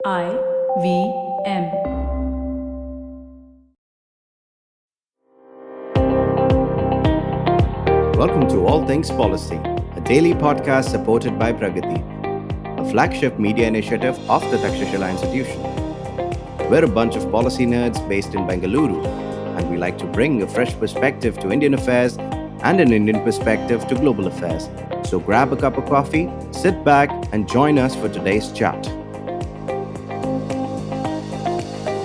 IVM. Welcome to All Things Policy, a daily podcast supported by Pragati, a flagship media initiative of the Takshashila Institution. We're a bunch of policy nerds based in Bengaluru, and we like to bring a fresh perspective to Indian affairs and an Indian perspective to global affairs. So grab a cup of coffee, sit back, and join us for today's chat.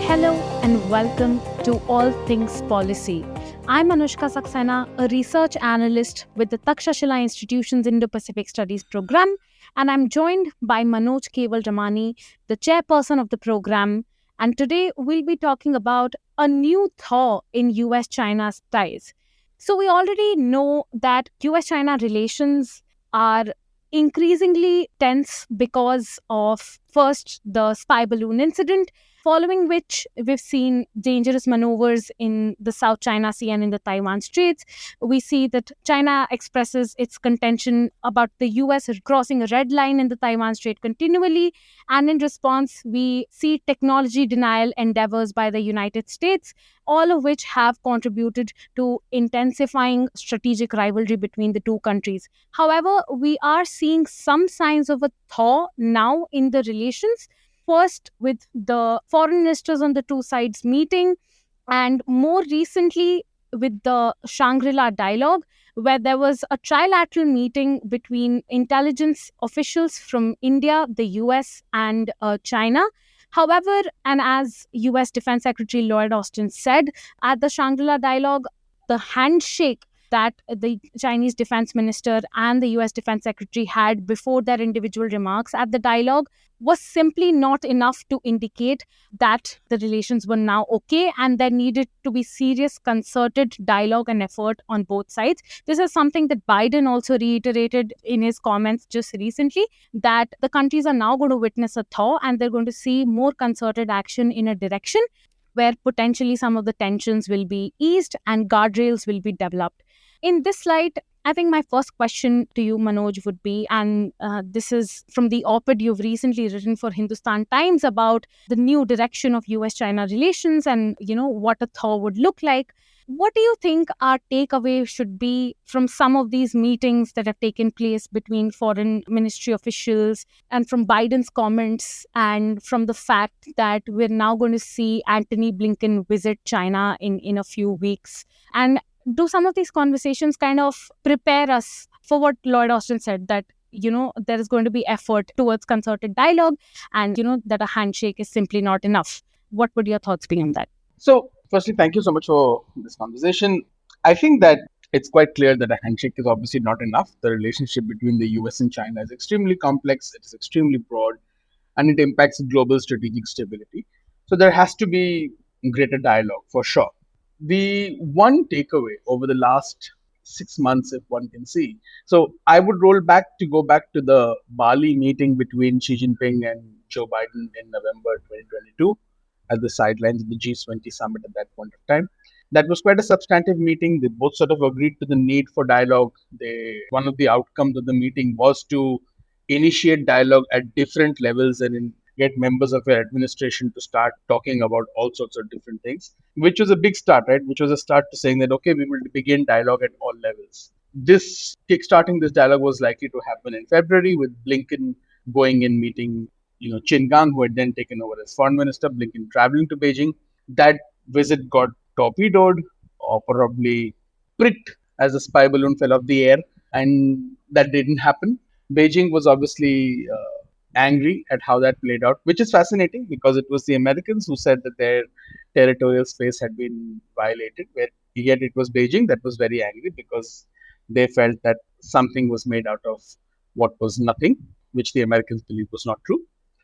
Hello and welcome to All Things Policy. I'm Anushka Saxena, a research analyst with the Takshashila Institution's Indo-Pacific Studies program, and I'm joined by Manoj Kewalramani, the chairperson of the program. And today we'll be talking about a new thaw in US-China ties. So we already know that US-China relations are increasingly tense because of first the spy balloon incident, following which we've seen dangerous maneuvers in the South China Sea and in the Taiwan Straits. We see that China expresses its contention about the US crossing a red line in the Taiwan Strait continually. And in response, we see technology denial endeavors by the United States, all of which have contributed to intensifying strategic rivalry between the two countries. However, we are seeing some signs of a thaw now in the relations. First, with the foreign ministers on the two sides meeting, and more recently with the Shangri-La dialogue, where there was a trilateral meeting between intelligence officials from India, the US, and China. However, and as US Defense Secretary Lloyd Austin said at the Shangri-La dialogue, the handshake that the Chinese defense minister and the US defense secretary had before their individual remarks at the dialogue was simply not enough to indicate that the relations were now okay, and there needed to be serious concerted dialogue and effort on both sides. This is something that Biden also reiterated in his comments just recently, that the countries are now going to witness a thaw and they're going to see more concerted action in a direction where potentially some of the tensions will be eased and guardrails will be developed. In this light, I think my first question to you, Manoj, would be, and this is from the op-ed you've recently written for Hindustan Times about the new direction of US-China relations and, what a thaw would look like. What do you think our takeaway should be from some of these meetings that have taken place between foreign ministry officials and from Biden's comments and from the fact that we're now going to see Antony Blinken visit China in a few weeks? And do some of these conversations kind of prepare us for what Lloyd Austin said, that, there is going to be effort towards concerted dialogue and, that a handshake is simply not enough? What would your thoughts be on that? So, firstly, thank you so much for this conversation. I think that it's quite clear that a handshake is obviously not enough. The relationship between the US and China is extremely complex, it is extremely broad, and it impacts global strategic stability. So, there has to be greater dialogue for sure. The one takeaway over the last 6 months, if one can see. So I would go back to the Bali meeting between Xi Jinping and Joe Biden in November 2022 at the sidelines of the G20 summit at that point of time. That was quite a substantive meeting. They both sort of agreed to the need for dialogue. One of the outcomes of the meeting was to initiate dialogue at different levels and get members of your administration to start talking about all sorts of different things, which was a big start, right? Which was a start to saying that, okay, we will begin dialogue at all levels. Kickstarting this dialogue was likely to happen in February with Blinken going in meeting, Qin Gang, who had then taken over as foreign minister, Blinken traveling to Beijing. That visit got torpedoed or probably pricked as a spy balloon fell off the air, and that didn't happen. Beijing was obviously angry at how that played out, which is fascinating because it was the Americans who said that their territorial space had been violated, yet it was Beijing that was very angry because they felt that something was made out of what was nothing, which the Americans believed was not true.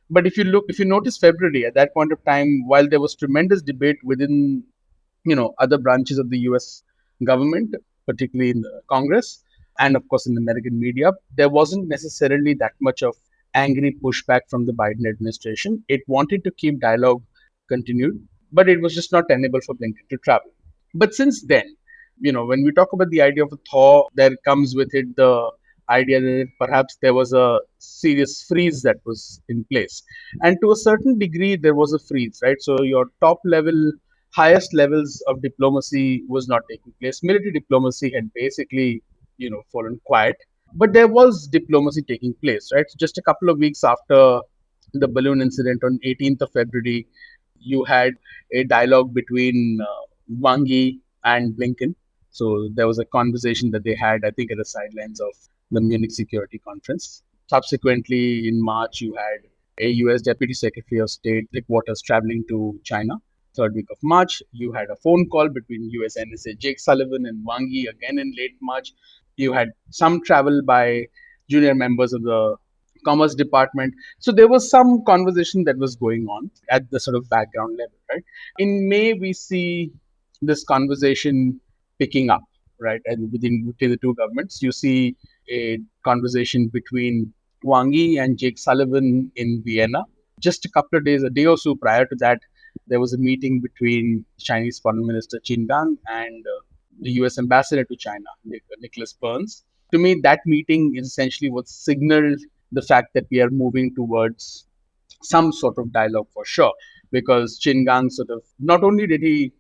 But if you notice February, at that point of time, while there was tremendous debate within, other branches of the US government, particularly in the Congress, and of course in the American media, there wasn't necessarily that much of angry pushback from the Biden administration. It wanted to keep dialogue continued, but it was just not tenable for Blinken to travel. But since then, when we talk about the idea of a thaw, there comes with it the idea that perhaps there was a serious freeze that was in place. And to a certain degree, there was a freeze, right? So your top level, highest levels of diplomacy was not taking place. Military diplomacy had basically, fallen quiet. But there was diplomacy taking place, right? So just a couple of weeks after the balloon incident on 18th of February, you had a dialogue between Wang Yi and Blinken. So there was a conversation that they had, I think, at the sidelines of the Munich Security Conference. Subsequently, in March, you had a US Deputy Secretary of State, Rick Waters, traveling to China. Third week of March, you had a phone call between US NSA Jake Sullivan and Wang Yi again in late March. You had some travel by junior members of the Commerce Department. So there was some conversation that was going on at the sort of background level, right? In May, we see this conversation picking up, right? And between the two governments, you see a conversation between Wang Yi and Jake Sullivan in Vienna. Just a couple of days, a day or so prior to that, there was a meeting between Chinese Foreign Minister Qin Gang and the US Ambassador to China, Nicholas Burns. To me, that meeting is essentially what signaled the fact that we are moving towards some sort of dialogue for sure. Because Qin Gang sort of, not only did he,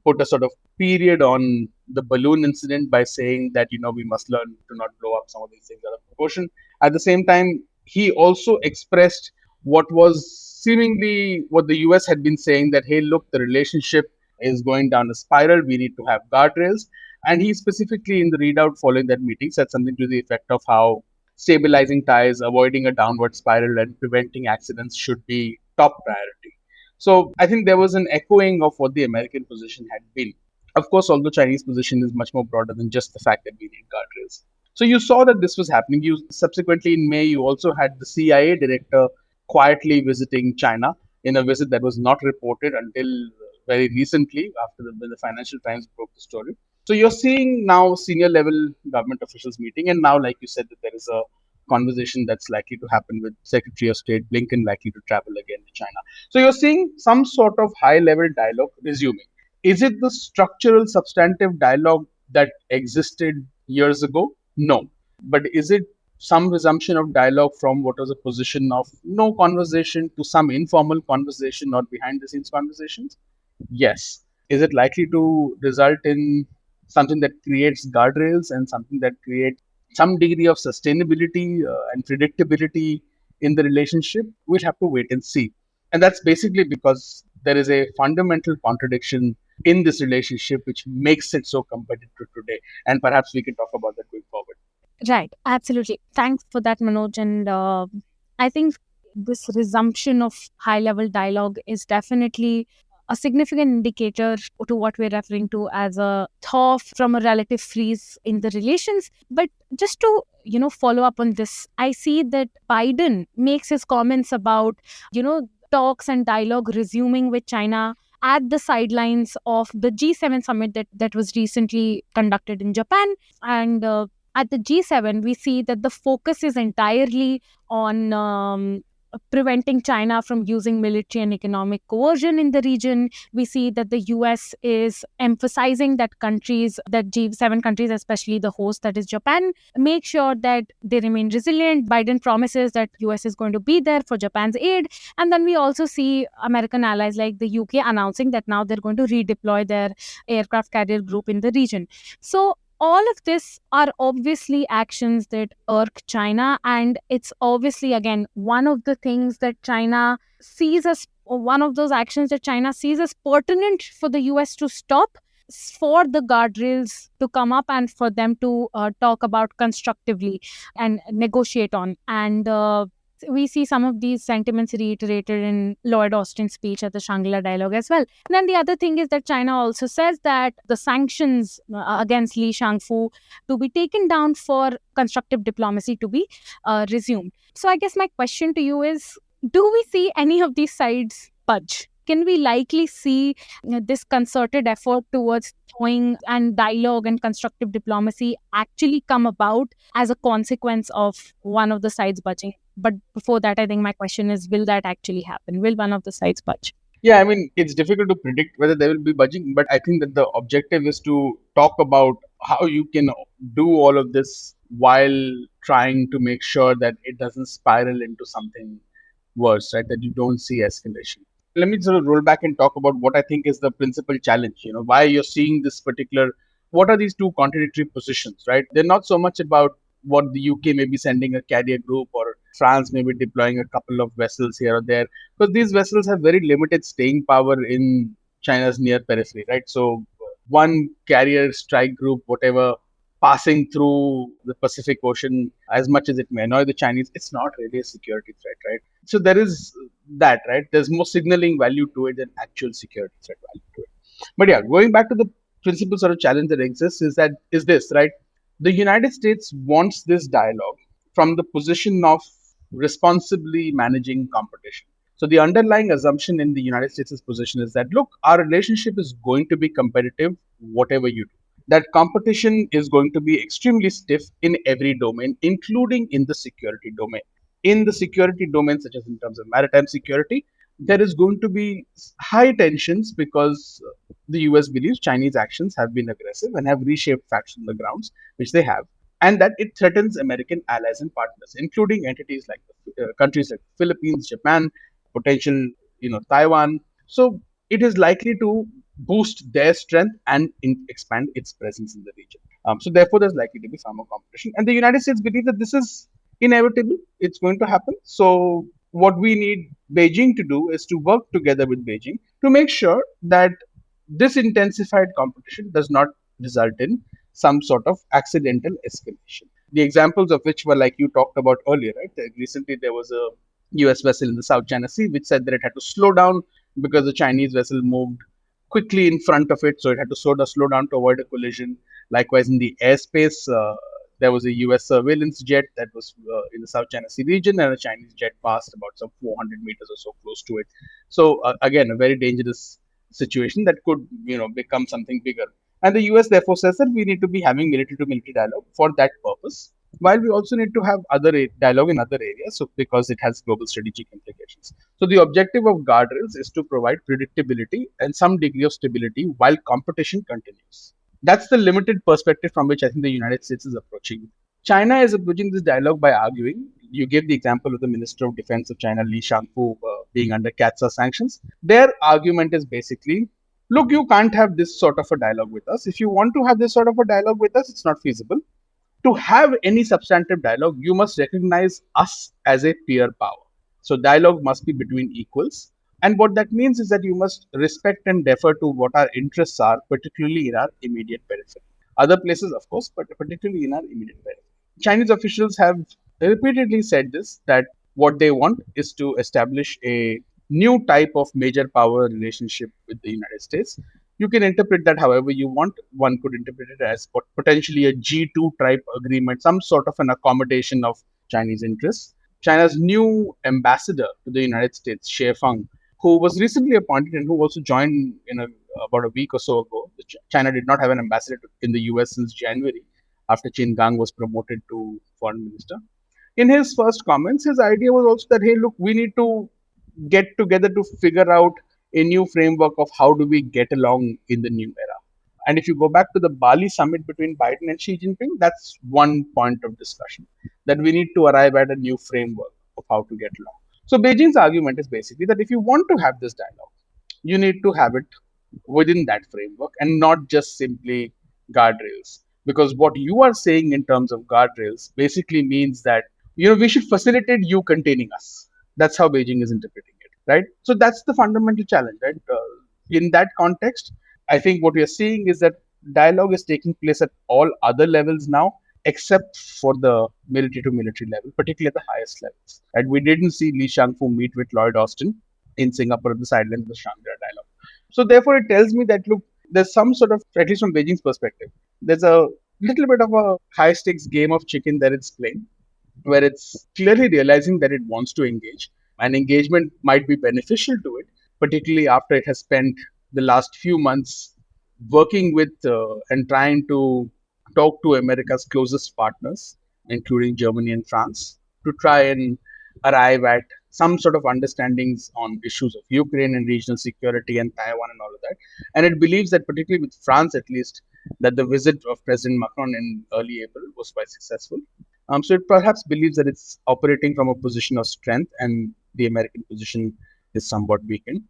put a sort of period on the balloon incident by saying that, we must learn to not blow up some of these things out of proportion. At the same time, he also expressed what was seemingly what the US had been saying, that, hey, look, the relationship is going down a spiral. We need to have guardrails. And he specifically, in the readout following that meeting, said something to the effect of how stabilizing ties, avoiding a downward spiral, and preventing accidents should be top priority. So I think there was an echoing of what the American position had been. Of course, although Chinese position is much more broader than just the fact that we need guardrails. So you saw that this was happening. You subsequently in May, you also had the CIA director quietly visiting China in a visit that was not reported until very recently, after when the Financial Times broke the story. So you're seeing now senior level government officials meeting, and now, like you said, that there is a conversation that's likely to happen with Secretary of State Blinken likely to travel again to China. So you're seeing some sort of high level dialogue resuming. Is it the structural, substantive dialogue that existed years ago? No. But is it some resumption of dialogue from what was a position of no conversation to some informal conversation or behind the scenes conversations? Yes. Is it likely to result in something that creates guardrails and something that creates some degree of sustainability and predictability in the relationship? We'll have to wait and see. And that's basically because there is a fundamental contradiction in this relationship which makes it so competitive today. And perhaps we can talk about that going forward. Right, absolutely. Thanks for that, Manoj. And I think this resumption of high level dialogue is definitely a significant indicator to what we're referring to as a thaw from a relative freeze in the relations. But just to, follow up on this, I see that Biden makes his comments about, talks and dialogue resuming with China at the sidelines of the G7 summit that was recently conducted in Japan. And at the G7, we see that the focus is entirely on preventing China from using military and economic coercion in the region. We see that the US is emphasizing that G7 countries, especially the host that is Japan, make sure that they remain resilient. Biden promises that US is going to be there for Japan's aid. And then we also see American allies like the UK announcing that now they're going to redeploy their aircraft carrier group in the region. So all of this are obviously actions that irk China, and it's obviously, again, one of the things that China sees as, or one of those actions that China sees as pertinent for the US to stop, for the guardrails to come up and for them to talk about constructively and negotiate on. And we see some of these sentiments reiterated in Lloyd Austin's speech at the Shangri-La Dialogue as well. And then the other thing is that China also says that the sanctions against Li Shangfu to be taken down for constructive diplomacy to be resumed. So I guess my question to you is, do we see any of these sides budge? Can we likely see this concerted effort towards thawing and dialogue and constructive diplomacy actually come about as a consequence of one of the sides budging? But before that, I think my question is, will that actually happen? Will one of the sides budge? Yeah, I mean, it's difficult to predict whether they will be budging, but I think that the objective is to talk about how you can do all of this while trying to make sure that it doesn't spiral into something worse, right? That you don't see escalation. Let me sort of roll back and talk about what I think is the principal challenge. Why you're seeing this particular. What are these two contradictory positions, right? They're not so much about what the UK may be sending a carrier group or France may be deploying a couple of vessels here or there, because these vessels have very limited staying power in China's near periphery, right? So one carrier strike group, whatever, passing through the Pacific Ocean, as much as it may annoy the Chinese, it's not really a security threat, right? So there is that, right? There's more signaling value to it than actual security threat value to it. But yeah, going back to the principal sort of challenge that exists is this, right? The United States wants this dialogue from the position of responsibly managing competition. So the underlying assumption in the United States' position is that, look, our relationship is going to be competitive, whatever you do. That competition is going to be extremely stiff in every domain, including in the security domain. In the security domain, such as in terms of maritime security, there is going to be high tensions because the US believes Chinese actions have been aggressive and have reshaped facts on the grounds, which they have, and that it threatens American allies and partners, including entities like countries like Philippines, Japan, potential, Taiwan. So it is likely to boost their strength and expand its presence in the region. So therefore, there's likely to be some more competition, and the United States believe that this is inevitable. It's going to happen. So what we need Beijing to do is to work together with Beijing to make sure that this intensified competition does not result in some sort of accidental escalation. The examples of which were like you talked about earlier, right? Recently, there was a US vessel in the South China Sea which said that it had to slow down because the Chinese vessel moved quickly in front of it, so it had to slow down to avoid a collision. Likewise, in the airspace, there was a US surveillance jet that was in the South China Sea region, and a Chinese jet passed about some 400 meters or so close to it. So again, a very dangerous situation that could become something bigger. And the US therefore says that we need to be having military to military dialogue for that purpose, while we also need to have other dialogue in other areas, so because it has global strategic implications. So the objective of guardrails is to provide predictability and some degree of stability while competition continues. That's the limited perspective from which I think the United States is approaching. China is approaching this dialogue by arguing. You gave the example of the Minister of Defense of China, Li Shangfu, being under CATSA sanctions. Their argument is basically, look, you can't have this sort of a dialogue with us. If you want to have this sort of a dialogue with us, it's not feasible. To have any substantive dialogue, you must recognize us as a peer power. So dialogue must be between equals. And what that means is that you must respect and defer to what our interests are, particularly in our immediate periphery. Other places, of course, but particularly in our immediate periphery. Chinese officials have repeatedly said this, that what they want is to establish a new type of major power relationship with the United States. You can interpret that however you want. One could interpret it as potentially a G2 type agreement, some sort of an accommodation of Chinese interests. China's new ambassador to the United States, Xie Feng, who was recently appointed and who also joined about a week or so ago. China did not have an ambassador in the US since January, after Qin Gang was promoted to foreign minister. In his first comments, his idea was also that, hey, look, we need to get together to figure out a new framework of how do we get along in the new era. And if you go back to the Bali summit between Biden and Xi Jinping, that's one point of discussion, that we need to arrive at a new framework of how to get along. So Beijing's argument is basically that if you want to have this dialogue, you need to have it within that framework and not just simply guardrails. Because what you are saying in terms of guardrails basically means that we should facilitate you containing us. That's how Beijing is interpreting it, right? So that's the fundamental challenge, right? In that context, I think what we are seeing is that dialogue is taking place at all other levels now, except for the military to military level, particularly at the highest levels. And we didn't see Li Shangfu meet with Lloyd Austin in Singapore at the sidelines of the Shangri-La dialogue. So therefore, it tells me that, look, there's some sort of, at least from Beijing's perspective, there's a little bit of a high stakes game of chicken that it's playing, where it's clearly realizing that it wants to engage, and engagement might be beneficial to it, particularly after it has spent the last few months working with and trying to talk to America's closest partners, including Germany and France, to try and arrive at some sort of understandings on issues of Ukraine and regional security and Taiwan and all of that. And it believes that, particularly with France at least, that the visit of President Macron in early April was quite successful. So it perhaps believes that it's operating from a position of strength and the American position is somewhat weakened.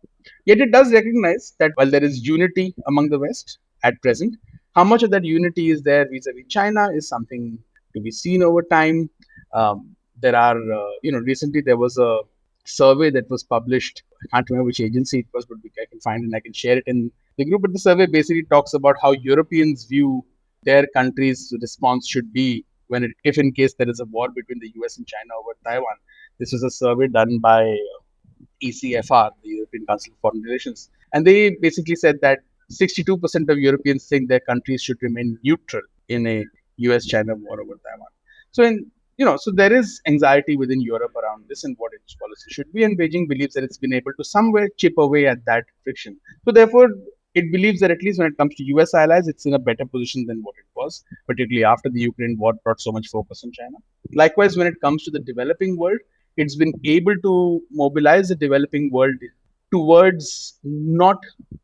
Yet it does recognize that while there is unity among the West at present, how much of that unity is there vis-a-vis China is something to be seen over time. There are, recently there was a survey that was published. I can't remember which agency it was, but I can find it and I can share it in the group. But the survey basically talks about how Europeans view their country's response should be if in case there is a war between the US and China over Taiwan. This was a survey done by ECFR, the European Council of Foreign Relations, and they basically said that 62% of Europeans think their countries should remain neutral in a US-China war over Taiwan. So there is anxiety within Europe around this and what its policy should be, and Beijing believes that it's been able to somewhere chip away at that friction. So therefore, it believes that at least when it comes to US allies, it's in a better position than what it was, particularly after the Ukraine war brought so much focus on China. Likewise, when it comes to the developing world, it's been able to mobilize the developing world towards not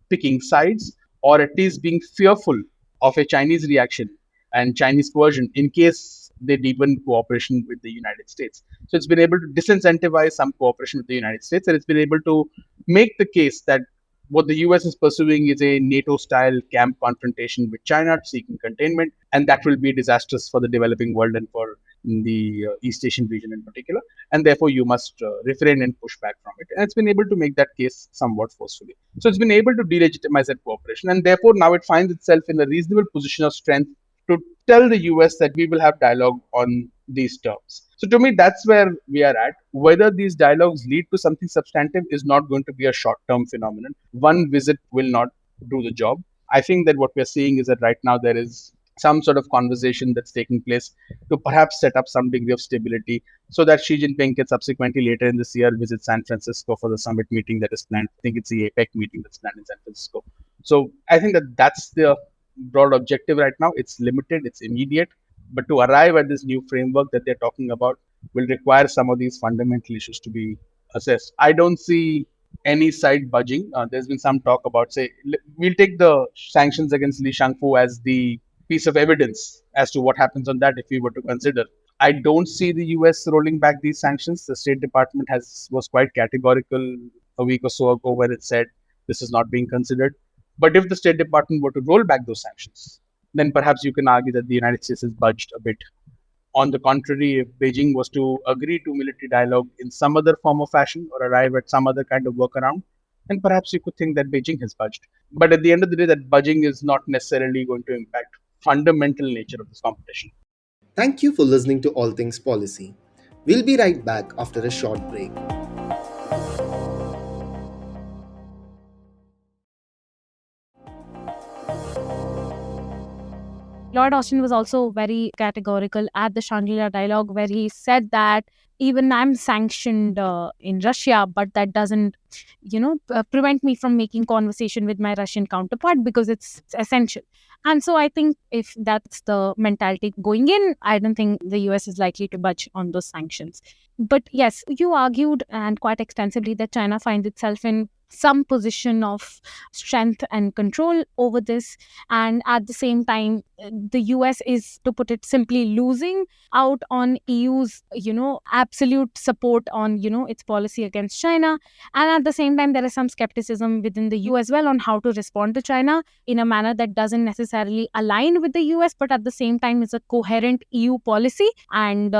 picking sides, or at least being fearful of a Chinese reaction and Chinese coercion in case they deepen cooperation with the United States. So it's been able to disincentivize some cooperation with the United States, and it's been able to make the case that what the US is pursuing is a NATO-style camp confrontation with China seeking containment, and that will be disastrous for the developing world and for the East Asian region in particular, and therefore you must refrain and push back from it. And it's been able to make that case somewhat forcefully. So it's been able to delegitimize that cooperation, and therefore now it finds itself in a reasonable position of strength to tell the US that we will have dialogue on these terms. So to me, that's where we are at. Whether these dialogues lead to something substantive is not going to be a short-term phenomenon. One visit will not do the job. I think that what we're seeing is that right now there is some sort of conversation that's taking place to perhaps set up some degree of stability so that Xi Jinping can subsequently later in this year visit San Francisco for the summit meeting that is planned. I think it's the APEC meeting that's planned in San Francisco. So I think that that's the broad objective right now. It's limited, it's immediate, but to arrive at this new framework that they're talking about will require some of these fundamental issues to be assessed. I don't see any side budging. There's been some talk about, say, we'll take the sanctions against Li Shangfu as the piece of evidence as to what happens on that if we were to consider. I don't see the US rolling back these sanctions. The State Department was quite categorical a week or so ago where it said this is not being considered. But if the State Department were to roll back those sanctions, then perhaps you can argue that the United States has budged a bit. On the contrary, if Beijing was to agree to military dialogue in some other form or fashion or arrive at some other kind of workaround, then perhaps you could think that Beijing has budged. But at the end of the day, that budging is not necessarily going to impact fundamental nature of this competition. Thank you for listening to All Things Policy. We'll be right back after a short break. Lord Austin was also very categorical at the Shangri-La dialogue, where he said that even I'm sanctioned in Russia, but that doesn't, prevent me from making conversation with my Russian counterpart because it's essential. And so I think if that's the mentality going in, I don't think the US is likely to budge on those sanctions. But yes, you argued and quite extensively that China finds itself in some position of strength and control over this, and at the same time the US is, to put it simply, losing out on EU's absolute support on its policy against China. And at the same time there is some skepticism within the EU as well on how to respond to China in a manner that doesn't necessarily align with the US, but at the same time is a coherent EU policy and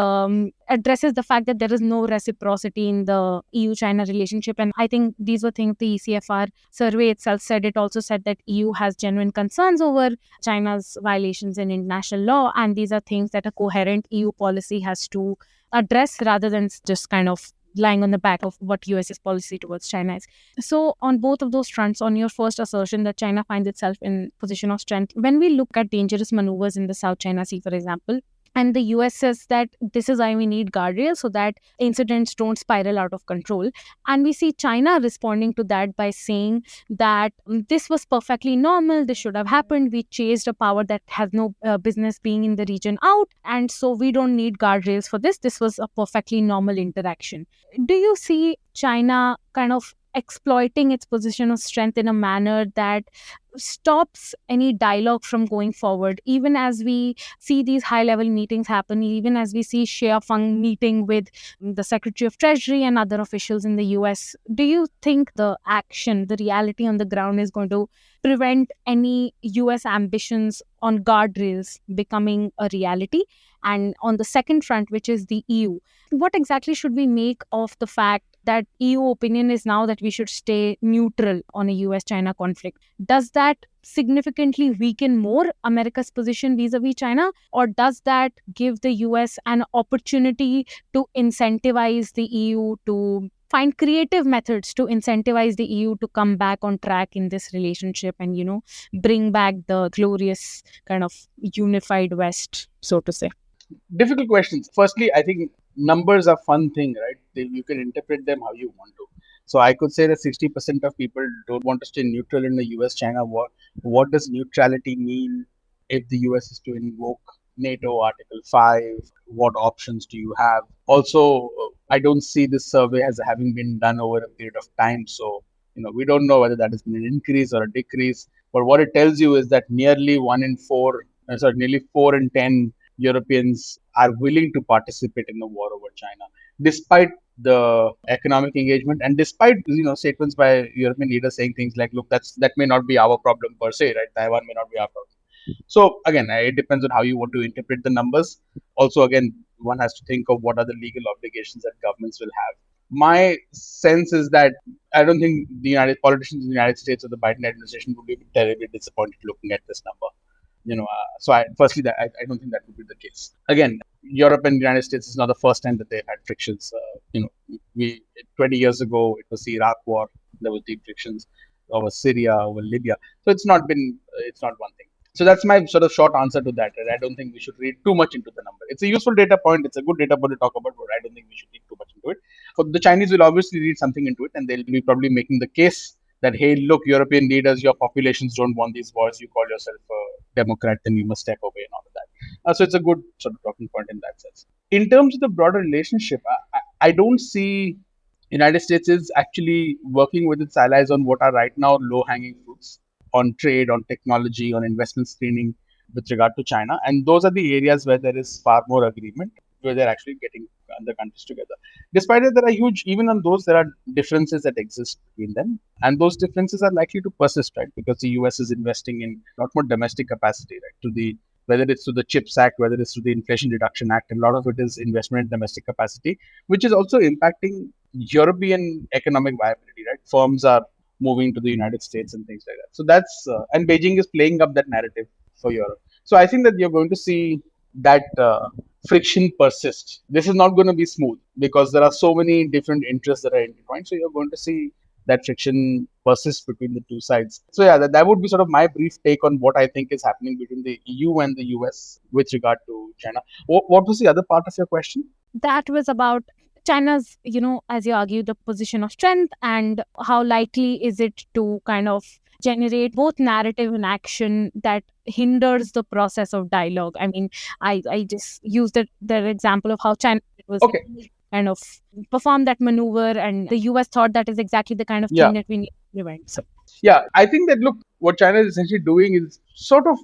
addresses the fact that there is no reciprocity in the EU-China relationship. And I think these were things the ECFR survey itself said. It also said that EU has genuine concerns over China's violations in international law, and these are things that a coherent EU policy has to address rather than just kind of lying on the back of what US's policy towards China is. So on both of those fronts, on your first assertion that China finds itself in position of strength, when we look at dangerous maneuvers in the South China Sea, for example, And the US says that this is why we need guardrails so that incidents don't spiral out of control. And we see China responding to that by saying that this was perfectly normal, this should have happened. We chased a power that has no business being in the region out. And so we don't need guardrails for this. This was a perfectly normal interaction. Do you see China kind of exploiting its position of strength in a manner that stops any dialogue from going forward, even as we see these high level meetings happen, even as we see Xie Feng meeting with the Secretary of Treasury and other officials in the US? Do you think the action, the reality on the ground is going to prevent any US ambitions on guardrails becoming a reality? And on the second front, which is the EU, what exactly should we make of the fact that EU opinion is now that we should stay neutral on a US China conflict? Does that significantly weaken more America's position vis-a-vis China, or does that give the US an opportunity to incentivize the EU to find creative methods to incentivize the EU to come back on track in this relationship and, bring back the glorious kind of unified West, so to say? Difficult questions. Firstly, I think numbers are fun thing, right? You can interpret them how you want to. So I could say that 60% of people don't want to stay neutral in the US-China war. What does neutrality mean if the US is to invoke NATO Article 5? What options do you have? Also, I don't see this survey as having been done over a period of time. So, we don't know whether that has been an increase or a decrease. But what it tells you is that nearly 4 in 10 Europeans are willing to participate in the war over China, despite the economic engagement and despite statements by European leaders saying things like, "Look, that may not be our problem per se, right? Taiwan may not be our problem." So again, it depends on how you want to interpret the numbers. Also, again, one has to think of what are the legal obligations that governments will have. My sense is that I don't think the United politicians in the United States or the Biden administration would be terribly disappointed looking at this number. So firstly, that I don't think that would be the case. Again, Europe and the United States is not the first time that they've had frictions. We 20 years ago it was the Iraq War. There was deep frictions over Syria, over Libya. So it's not one thing. So that's my sort of short answer to that. And I don't think we should read too much into the number. It's a useful data point. It's a good data point to talk about, but I don't think we should read too much into it. So the Chinese will obviously read something into it, and they'll be probably making the case that, hey, look, European leaders, your populations don't want these wars. You call yourself a Democrat, then you must step away and all of that. So it's a good sort of talking point in that sense. In terms of the broader relationship, I don't see United States is actually working with its allies on what are right now low-hanging fruits on trade, on technology, on investment screening with regard to China. And those are the areas where there is far more agreement, where they're actually getting the countries together. Despite it, there are huge, even on those, there are differences that exist between them. And those differences are likely to persist, right? Because the US is investing in a lot more domestic capacity, right? Whether it's through the CHIPS Act, whether it's through the Inflation Reduction Act, a lot of it is investment in domestic capacity, which is also impacting European economic viability, right? Firms are moving to the United States and things like that. So and Beijing is playing up that narrative for Europe. So I think that you're going to see that friction persist. This is not going to be smooth because there are so many different interests that are intertwined. So you're going to see that friction persist between the two sides. So yeah, that would be sort of my brief take on what I think is happening between the EU and the US with regard to China. What was the other part of your question? That was about China's, as you argue, the position of strength and how likely is it to kind of generate both narrative and action that hinders the process of dialogue. I mean, I just used the example of how China was Okay. kind of perform that maneuver, and the US thought that is exactly the kind of thing that we need to prevent. So yeah, I think that, look, what China is essentially doing is sort of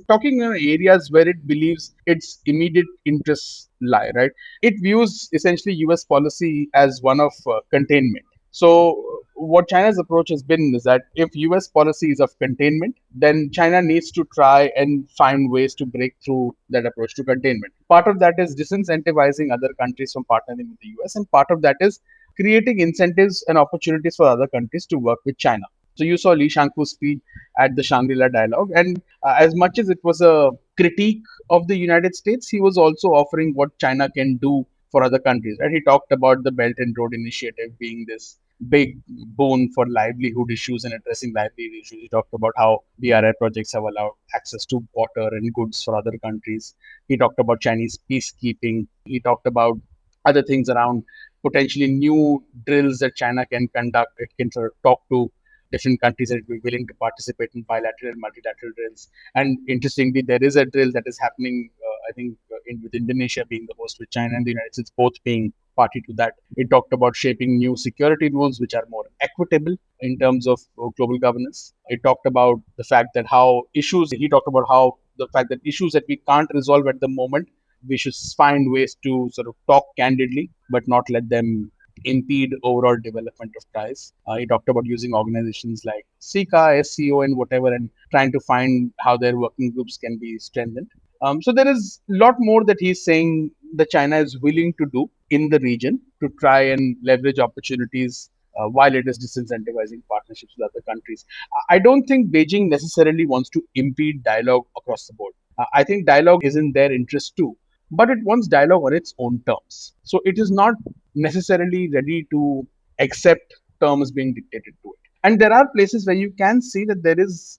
talking in areas where it believes its immediate interests lie, right? It views essentially US policy as one of containment. So what China's approach has been is that if US policy is of containment, then China needs to try and find ways to break through that approach to containment. Part of that is disincentivizing other countries from partnering with the US, and part of that is creating incentives and opportunities for other countries to work with China. So you saw Li Shangfu's speech at the Shangri-La Dialogue, and as much as it was a critique of the United States, he was also offering what China can do for other countries. Right? He talked about the Belt and Road Initiative being this big boon for livelihood issues and addressing livelihood issues. He talked about how BRI projects have allowed access to water and goods for other countries. He talked about Chinese peacekeeping. He talked about other things around potentially new drills that China can conduct. It can sort of talk to different countries that will be willing to participate in bilateral and multilateral drills. And interestingly, there is a drill that is happening, I think, with Indonesia being the host, with China and the United States both being party to that. It talked about shaping new security rules which are more equitable in terms of global governance. It talked about the fact that he talked about how the fact that issues that we can't resolve at the moment, we should find ways to sort of talk candidly, but not let them impede overall development of ties. He talked about using organizations like SICA, SCO, and whatever, and trying to find how their working groups can be strengthened. So there is a lot more that he's saying that China is willing to do in the region to try and leverage opportunities while it is disincentivizing partnerships with other countries. I don't think Beijing necessarily wants to impede dialogue across the board. I think dialogue is in their interest too, but it wants dialogue on its own terms. So it is not necessarily ready to accept terms being dictated to it. And there are places where you can see that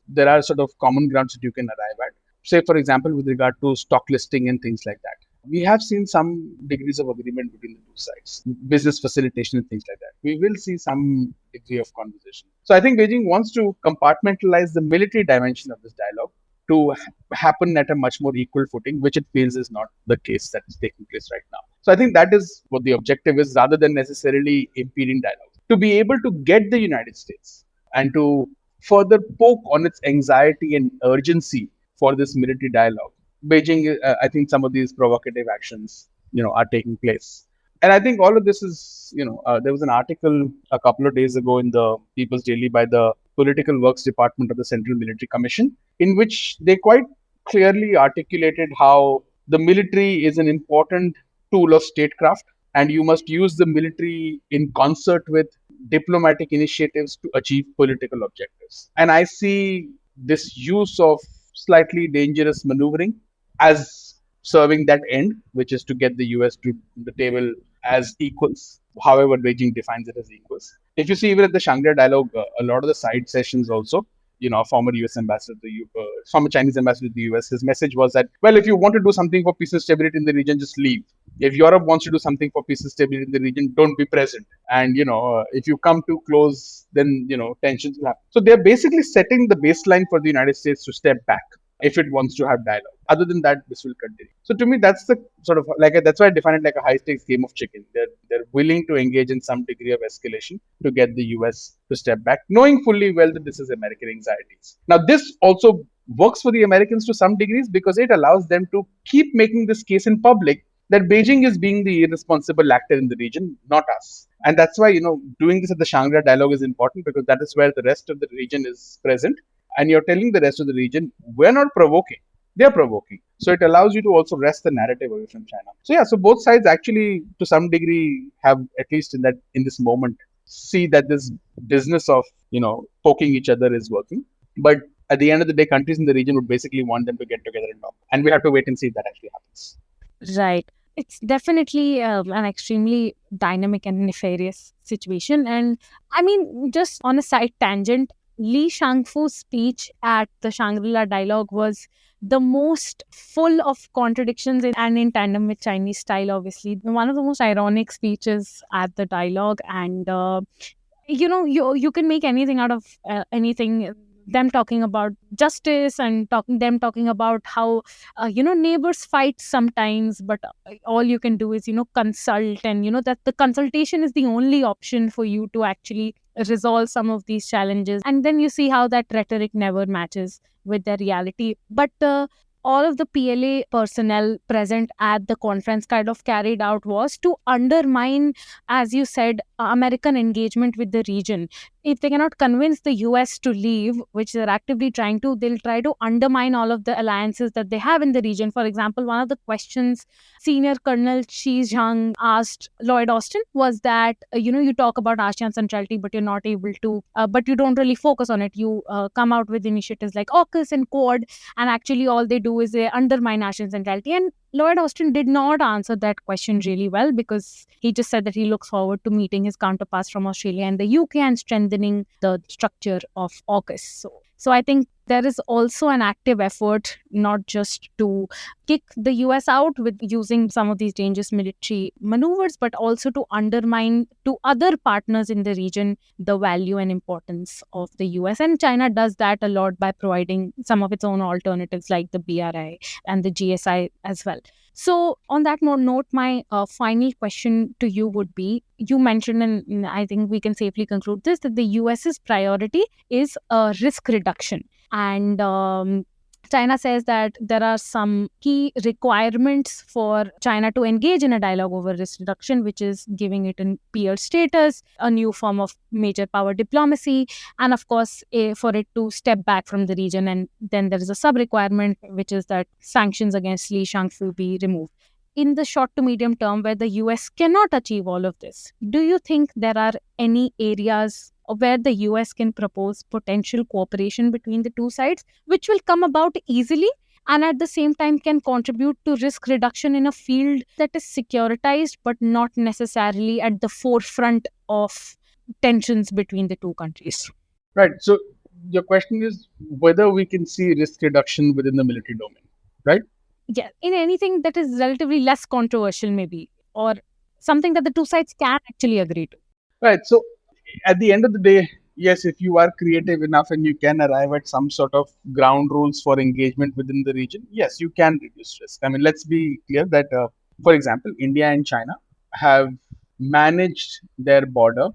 there are sort of common grounds that you can arrive at. Say, for example, with regard to stock listing and things like that. We have seen some degrees of agreement between the two sides, business facilitation and things like that. We will see some degree of conversation. So I think Beijing wants to compartmentalize the military dimension of this dialogue to happen at a much more equal footing, which it feels is not the case that is taking place right now. So I think that is what the objective is, rather than necessarily impeding dialogue. To be able to get the United States and to further poke on its anxiety and urgency for this military dialogue, Beijing, I think some of these provocative actions, are taking place. And I think all of this is, there was an article a couple of days ago in the People's Daily by the Political Works Department of the Central Military Commission, in which they quite clearly articulated how the military is an important tool of statecraft, and you must use the military in concert with diplomatic initiatives to achieve political objectives. And I see this use of slightly dangerous maneuvering as serving that end, which is to get the US to the table as equals, however Beijing defines it as equals. If you see even at the Shanghai dialogue, a lot of the side sessions also, former US ambassador, former Chinese ambassador to the US, his message was that, well, if you want to do something for peace and stability in the region, just leave. If Europe wants to do something for peace and stability in the region, don't be present. And, if you come too close, then, tensions will happen. So they're basically setting the baseline for the United States to step back if it wants to have dialogue. Other than that, this will continue. So to me, that's the sort of that's why I define it like a high stakes game of chicken. They're willing to engage in some degree of escalation to get the US to step back, knowing fully well that this is American anxieties. Now, this also works for the Americans to some degrees because it allows them to keep making this case in public that Beijing is being the irresponsible actor in the region, not us. And that's why, doing this at the Shanghai dialogue is important, because that is where the rest of the region is present. And you're telling the rest of the region, we're not provoking, they're provoking. So it allows you to also wrest the narrative away from China. So yeah, so both sides actually, to some degree, have, at least in this moment, see that this business of, poking each other is working. But at the end of the day, countries in the region would basically want them to get together and talk. And we have to wait and see if that actually happens. Right. It's definitely an extremely dynamic and nefarious situation. And I mean, just on a side tangent, Li Shangfu's speech at the Shangri-La dialogue was the most full of contradictions and in tandem with Chinese style, obviously. One of the most ironic speeches at the dialogue. And, you can make anything out of anything. Them talking about justice and talking about how neighbors fight sometimes, but all you can do is consult, and that the consultation is the only option for you to actually resolve some of these challenges. And then you see how that rhetoric never matches with the reality. But all of the PLA personnel present at the conference kind of carried out was to undermine, as you said, American engagement with the region. If they cannot convince the US to leave, which they're actively trying to, they'll try to undermine all of the alliances that they have in the region. For example, one of the questions Senior Colonel Shi Zhang asked Lloyd Austin was that, you talk about ASEAN centrality, but you're not able to, but you don't really focus on it. You come out with initiatives like AUKUS and Quad, and actually all they do do is they undermine national centrality. And Lloyd Austin did not answer that question really well, because he just said that he looks forward to meeting his counterparts from Australia and the UK and strengthening the structure of AUKUS. So I think there is also an active effort not just to kick the US out with using some of these dangerous military maneuvers, but also to undermine to other partners in the region the value and importance of the US. And China does that a lot by providing some of its own alternatives like the BRI and the GSI as well. So, on that note, my final question to you would be, you mentioned, and I think we can safely conclude this, that the US's priority is risk reduction. And China says that there are some key requirements for China to engage in a dialogue over risk reduction, which is giving it a peer status, a new form of major power diplomacy, and of course, for it to step back from the region. And then there is a sub requirement, which is that sanctions against Li Shangfu be removed. In the short to medium term, where the US cannot achieve all of this, do you think there are any areas where the US can propose potential cooperation between the two sides, which will come about easily and at the same time can contribute to risk reduction in a field that is securitized but not necessarily at the forefront of tensions between the two countries? Right. So your question is whether we can see risk reduction within the military domain, right? Yeah, in anything that is relatively less controversial, maybe, or something that the two sides can actually agree to. Right. So at the end of the day, yes, if you are creative enough and you can arrive at some sort of ground rules for engagement within the region, yes, you can reduce risk. I mean, let's be clear that, for example, India and China have managed their border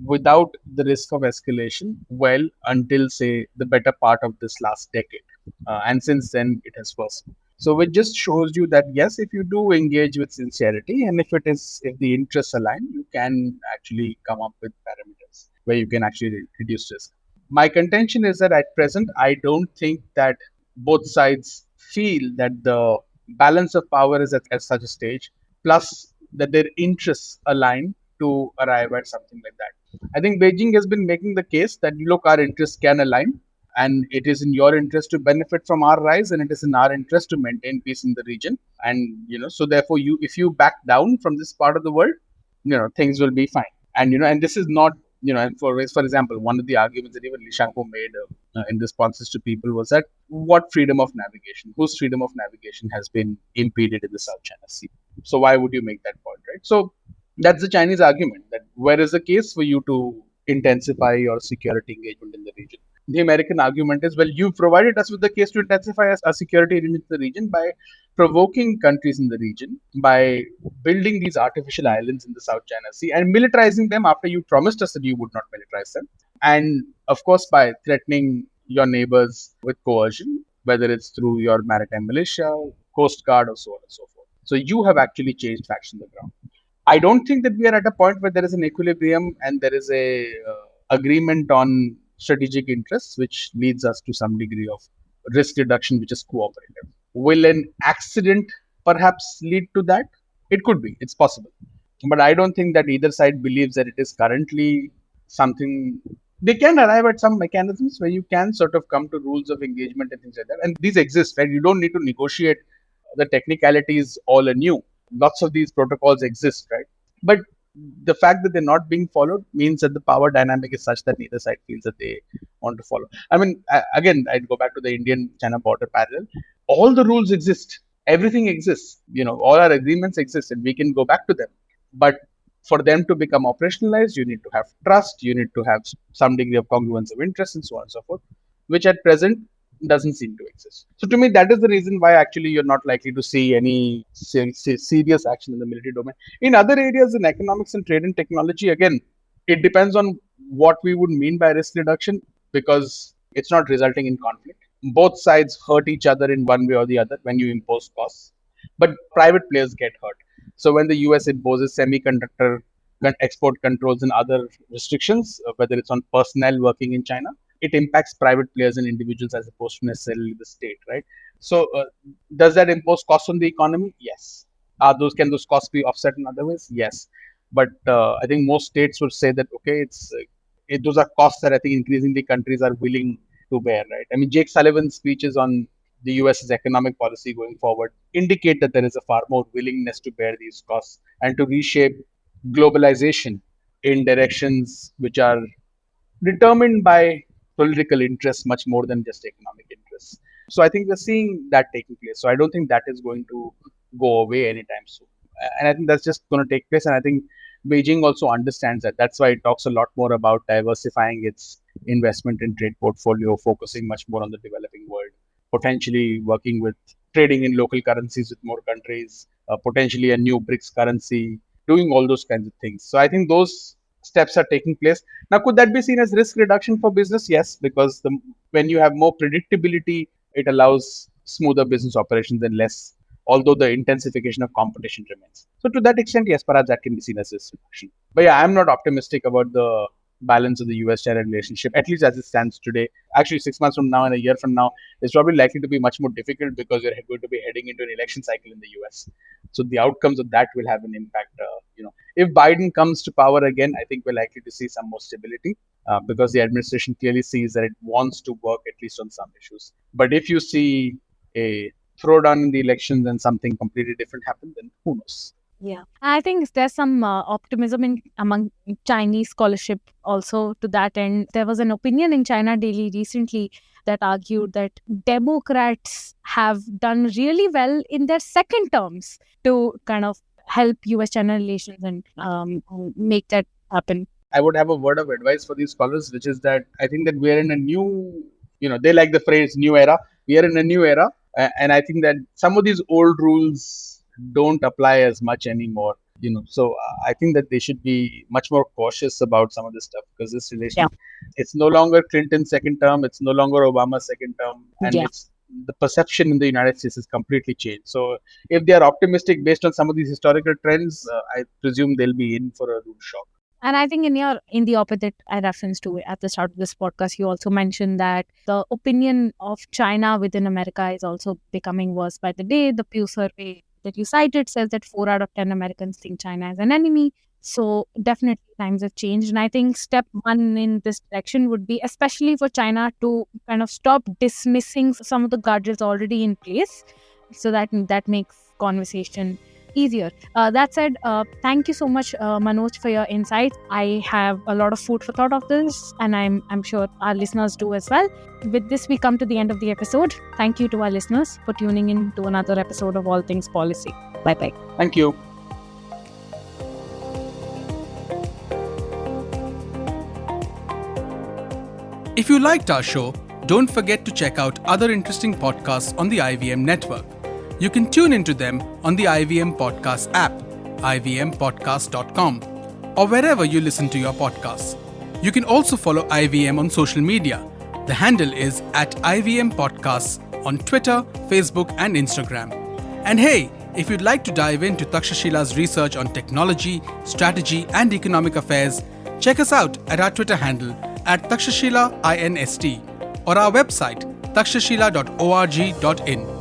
without the risk of escalation well until, say, the better part of this last decade. And since then, it has worsened. So it just shows you that yes, if you do engage with sincerity, and if the interests align, you can actually come up with parameters where you can actually reduce risk. My contention is that at present, I don't think that both sides feel that the balance of power is at such a stage, plus that their interests align to arrive at something like that. I think Beijing has been making the case that look, our interests can align, and it is in your interest to benefit from our rise, and it is in our interest to maintain peace in the region. And so therefore, if you back down from this part of the world, things will be fine. And and this is not, and for example, one of the arguments that even Li Shangfu made in responses to people was that what freedom of navigation, whose freedom of navigation has been impeded in the South China Sea? So why would you make that point, right? So that's the Chinese argument, that where is the case for you to intensify your security engagement in the region? The American argument is, well, you provided us with the case to intensify our security in the region by provoking countries in the region, by building these artificial islands in the South China Sea and militarizing them after you promised us that you would not militarize them. And of course, by threatening your neighbors with coercion, whether it's through your maritime militia, coast guard, or so on and so forth. So you have actually changed facts on the ground. I don't think that we are at a point where there is an equilibrium and there is a agreement on strategic interests, which leads us to some degree of risk reduction, which is cooperative. Will an accident perhaps lead to that? It could be. It's possible. But I don't think that either side believes that it is currently something. They can arrive at some mechanisms where you can sort of come to rules of engagement and things like that. And these exist, right? You don't need to negotiate the technicalities all anew. Lots of these protocols exist, right? But the fact that they're not being followed means that the power dynamic is such that neither side feels that they want to follow. I mean, again, I'd go back to the Indian-China border parallel. All the rules exist. Everything exists. All our agreements exist, and we can go back to them. But for them to become operationalized, you need to have trust. You need to have some degree of congruence of interest, and so on and so forth, which at present doesn't seem to exist. So to me, that is the reason why actually you're not likely to see any serious action in the military domain. In other areas, in economics and trade and technology, again, it depends on what we would mean by risk reduction, because it's not resulting in conflict. Both sides hurt each other in one way or the other when you impose costs, but private players get hurt. So when the US imposes semiconductor export controls and other restrictions, whether it's on personnel working in China, it impacts private players and individuals as opposed to necessarily the state, right? So does that impose costs on the economy? Yes. Can those costs be offset in other ways? Yes. But I think most states would say that, okay, those are costs that I think increasingly countries are willing to bear, right? I mean, Jake Sullivan's speeches on the US's economic policy going forward indicate that there is a far more willingness to bear these costs and to reshape globalization in directions which are determined by political interests much more than just economic interests. So I think we're seeing that taking place. So I don't think that is going to go away anytime soon. And I think that's just going to take place. And I think Beijing also understands that. That's why it talks a lot more about diversifying its investment and trade portfolio, focusing much more on the developing world, potentially working with trading in local currencies with more countries, potentially a new BRICS currency, doing all those kinds of things. So I think those steps are taking place. Now, could that be seen as risk reduction for business? Yes, because when you have more predictability, it allows smoother business operations and less, although the intensification of competition remains. So to that extent, yes, perhaps that can be seen as risk reduction. But yeah, I'm not optimistic about the balance of the US-China relationship, at least as it stands today. Actually, 6 months from now and a year from now, it's probably likely to be much more difficult because you're going to be heading into an election cycle in the US. So the outcomes of that will have an impact. If Biden comes to power again, I think we're likely to see some more stability because the administration clearly sees that it wants to work at least on some issues. But if you see a throwdown in the elections and something completely different happen, then who knows? Yeah, I think there's some optimism among Chinese scholarship also to that end. There was an opinion in China Daily recently that argued that Democrats have done really well in their second terms to kind of help US-China relations and make that happen. I would have a word of advice for these scholars, which is that I think that we're in a new, they like the phrase new era. We are in a new era. And I think that some of these old rules don't apply as much anymore. So I think that they should be much more cautious about some of this stuff because this relation, it's no longer Clinton's second term, it's no longer Obama's second term, and it's the perception in the United States has completely changed. So if they are optimistic based on some of these historical trends, I presume they'll be in for a rude shock. And I think in the op-ed that I referenced to at the start of this podcast, you also mentioned that the opinion of China within America is also becoming worse by the day. The Pew survey that you cited says that 4 out of 10 Americans think China is an enemy. So definitely times have changed. And I think step one in this direction would be, especially for China, to kind of stop dismissing some of the guardrails already in place so that makes conversation easier. That said, thank you so much, Manoj, for your insights. I have a lot of food for thought of this, and I'm sure our listeners do as well. With this, we come to the end of the episode. Thank you to our listeners for tuning in to another episode of All Things Policy. Bye-bye. Thank you. If you liked our show, don't forget to check out other interesting podcasts on the IVM network. You can tune into them on the IVM Podcast app, ivmpodcast.com, or wherever you listen to your podcasts. You can also follow IVM on social media. The handle is @IVM Podcasts on Twitter, Facebook, and Instagram. And hey, if you'd like to dive into Takshashila's research on technology, strategy, and economic affairs, check us out at our Twitter handle @TakshashilaINST or our website takshashila.org.in.